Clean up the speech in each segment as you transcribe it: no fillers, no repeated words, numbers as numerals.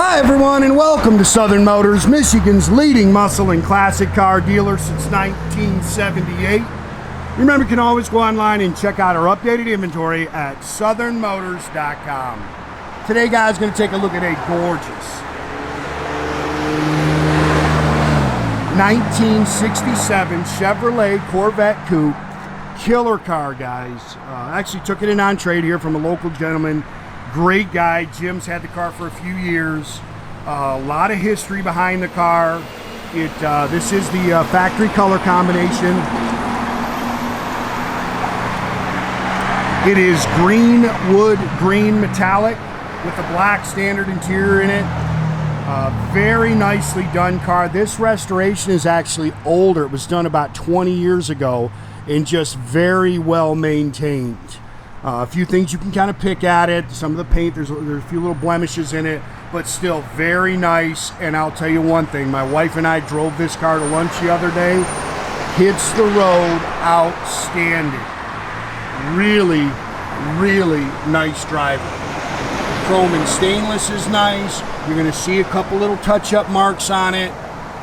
Hi everyone and welcome to Southern Motors, Michigan's leading muscle and classic car dealer since 1978. Remember, you can always go online and check out our updated inventory at southernmotors.com. Today, guys, going to take a look at a gorgeous 1967 Chevrolet Corvette Coupe. Killer car, guys. Actually took it in on trade here from a local gentleman. Great guy. Jim's had the car for a few years. A lot of history behind the car. This is the factory color combination. It is Greenwood green metallic with a black standard interior in it. Very nicely done car. This restoration is actually older. It was done about 20 years ago and just very well maintained. A few things you can kind of pick at it. Some of the paint, there's a few little blemishes in it, but still very nice. And I'll tell you one thing, my wife and I drove this car to lunch the other day. Hits the road outstanding. Really, really nice driver. Chrome and stainless is nice. You're going to see a couple little touch-up marks on it,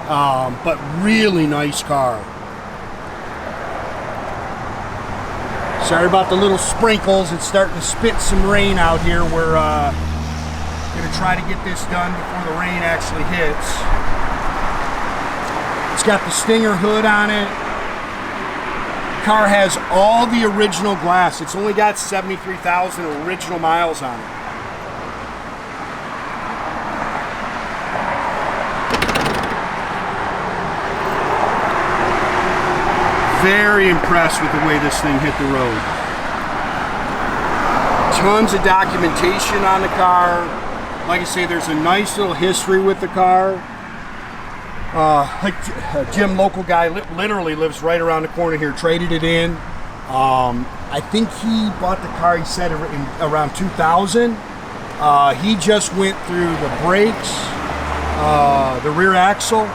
but really nice car. Sorry about the little sprinkles. It's starting to spit some rain out here. We're going to try to get this done before the rain actually hits. It's got the Stinger hood on it. Car has all the original glass. It's only got 73,000 original miles on it. Very impressed with the way this thing hit the road. Tons of documentation on the car. Like I say, there's a nice little history with the car. Jim, local guy, literally lives right around the corner here, traded it in. I think he bought the car, he said, in around 2000. He just went through the brakes, the rear axle.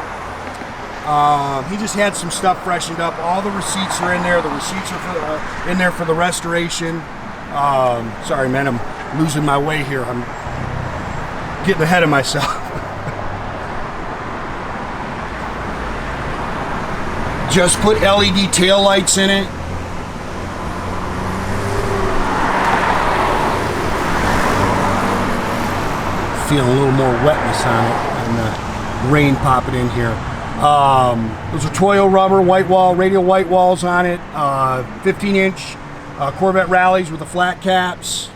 He just had some stuff freshened up. All the receipts are in there. The receipts are in there for the restoration. Sorry, man, I'm losing my way here. I'm getting ahead of myself. Just put LED tail lights in it. Feeling a little more wetness on it and the rain popping in here. Those are Toyo rubber white wall, radial white walls on it. 15-inch Corvette rallies with the flat caps.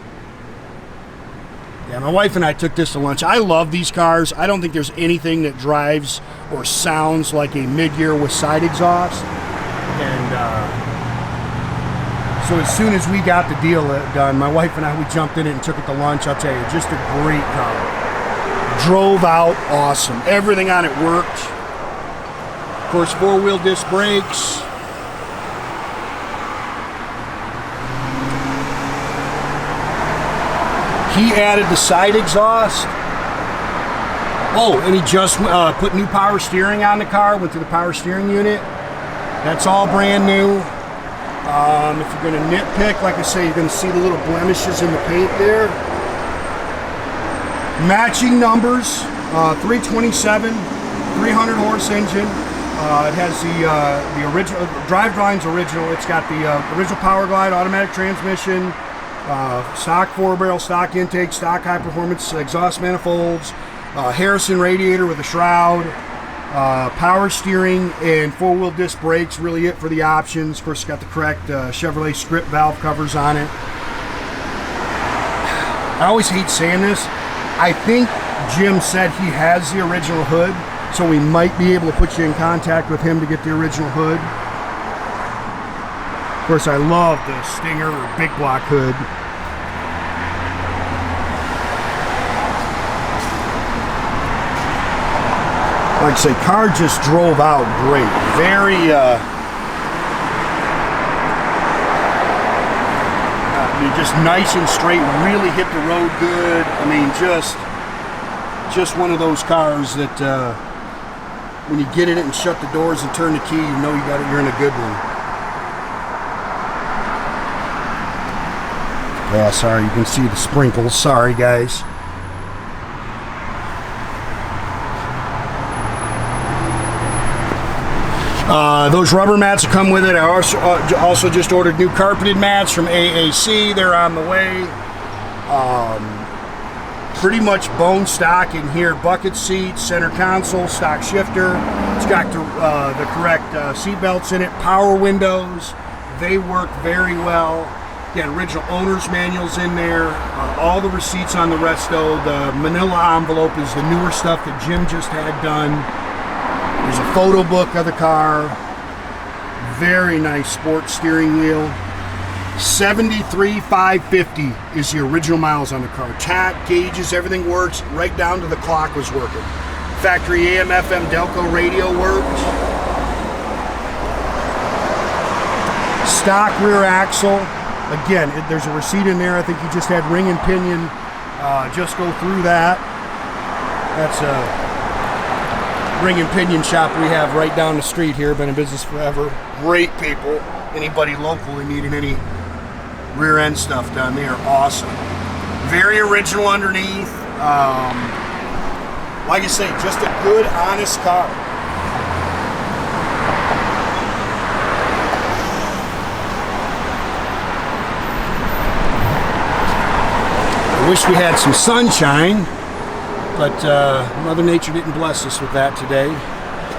Yeah, my wife and I took this to lunch. I love these cars. I don't think there's anything that drives or sounds like a mid-year with side exhaust. And so as soon as we got the deal done, my wife and I, we jumped in it and took it to lunch. I'll tell you, just a great car. Drove out awesome. Everything on it worked. Of course, four-wheel disc brakes. He added the side exhaust. Oh, and he just put new power steering on the car, went through the power steering unit. That's all brand new. If you're going to nitpick, like I say, you're going to see the little blemishes in the paint there. Matching numbers, 327, 300 horse engine. It has the original drivetrain's original. It's got the original powerglide automatic transmission, stock 4-barrel, stock intake, stock high performance exhaust manifolds, Harrison radiator with a shroud, power steering, and 4-wheel disc brakes. Really it for the options. Of course, it's got the correct Chevrolet script valve covers on it. I always hate saying this. I think Jim said he has the original hood. So we might be able to put you in contact with him to get the original hood. Of course, I love the Stinger or Big Block hood. Like I say, car just drove out great. Very, just nice and straight. Really hit the road good. I mean, just one of those cars that. When you get in it and shut the doors and turn the key, you know you're in a good one. Yeah, sorry, you can see the sprinkles. Sorry, guys. Those rubber mats that come with it. I also just ordered new carpeted mats from AAC. They're on the way. Pretty much bone stock in here. Bucket seats, center console, stock shifter. It's got the correct seat belts in it. Power windows. They work very well. Again, original owner's manuals in there. All the receipts on the resto. The manila envelope is the newer stuff that Jim just had done. There's a photo book of the car. Very nice sports steering wheel. 73,550 is the original miles on the car. Tach, gauges, everything works. Right down to the clock was working. Factory AM/FM Delco radio works. Stock rear axle. Again, there's a receipt in there. I think you just had ring and pinion. Just go through that. That's a ring and pinion shop we have right down the street here. Been in business forever. Great people. Anybody locally needing any rear end stuff done, they are awesome. Very original underneath. Like I say, just a good, honest car. I wish we had some sunshine, but Mother Nature didn't bless us with that today.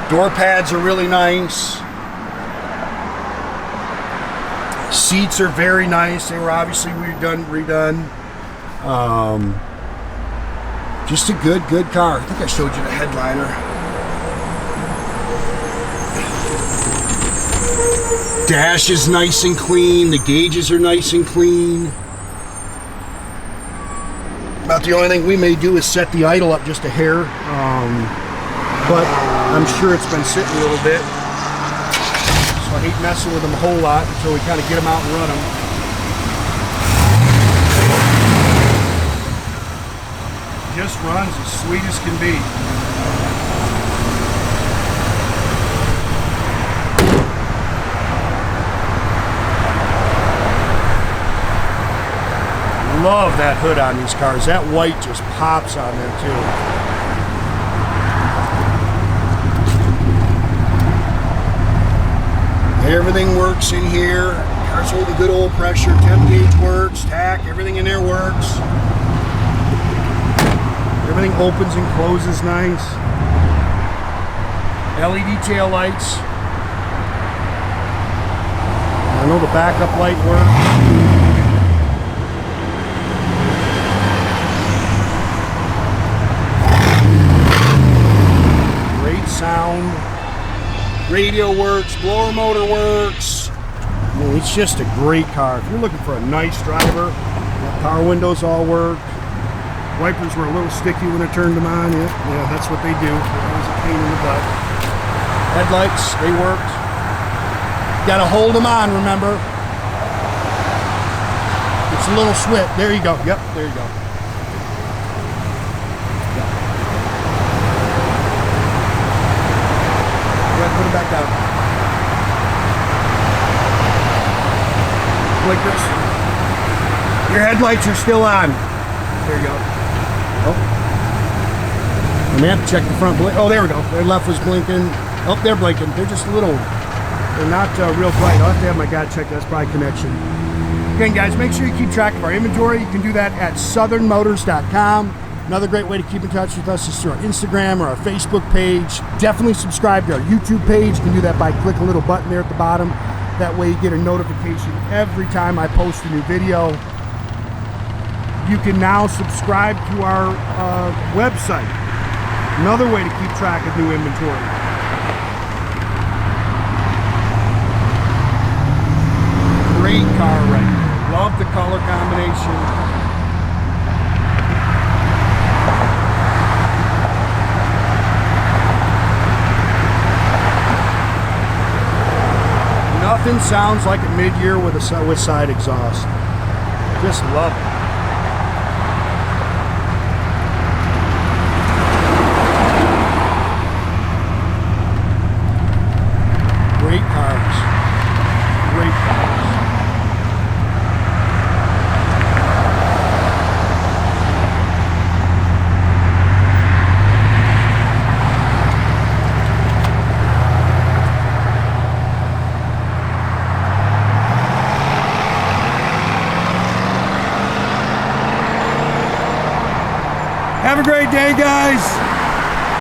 Door pads are really nice. Seats are very nice. They were obviously redone. Just a good car. I think I showed you the headliner. Dash is nice and clean. The gauges are nice and clean. About the only thing we may do is set the idle up just a hair. But I'm sure it's been sitting a little bit. So I hate messing with them a whole lot until we kind of get them out and run them. Just runs as sweet as can be. Love that hood on these cars. That white just pops on there too. Everything works in here. Car's holding good old pressure. Temp gauge works. Tach, everything in there works. Everything opens and closes nice. LED tail lights. I know the backup light works. Sound, radio works, blower motor works. I mean, it's just a great car. If you're looking for a nice driver, power windows all work. Wipers were a little sticky when I turned them on. Yeah, that's what they do. They're always a pain in the butt. Headlights, they worked. Got to hold them on, remember. It's a little switch. There you go. Yep, there you go. Put it back down. Blinkers. Your headlights are still on. There you go. Oh. I may have to check the front blink. Oh, there we go. Their left was blinking. Oh, they're blinking. They're just a little, they're not real bright. I'll have to have my guy check that. That's probably connection. Again, guys, make sure you keep track of our inventory. You can do that at southernmotors.com. Another great way to keep in touch with us is through our Instagram or our Facebook page. Definitely subscribe to our YouTube page. You can do that by clicking a little button there at the bottom. That way you get a notification every time I post a new video. You can now subscribe to our website. Another way to keep track of new inventory. Great car right here. Love the color combination. Nothing sounds like a mid-year with side exhaust. Just love it. Great cars. Great cars. Have a great day, guys.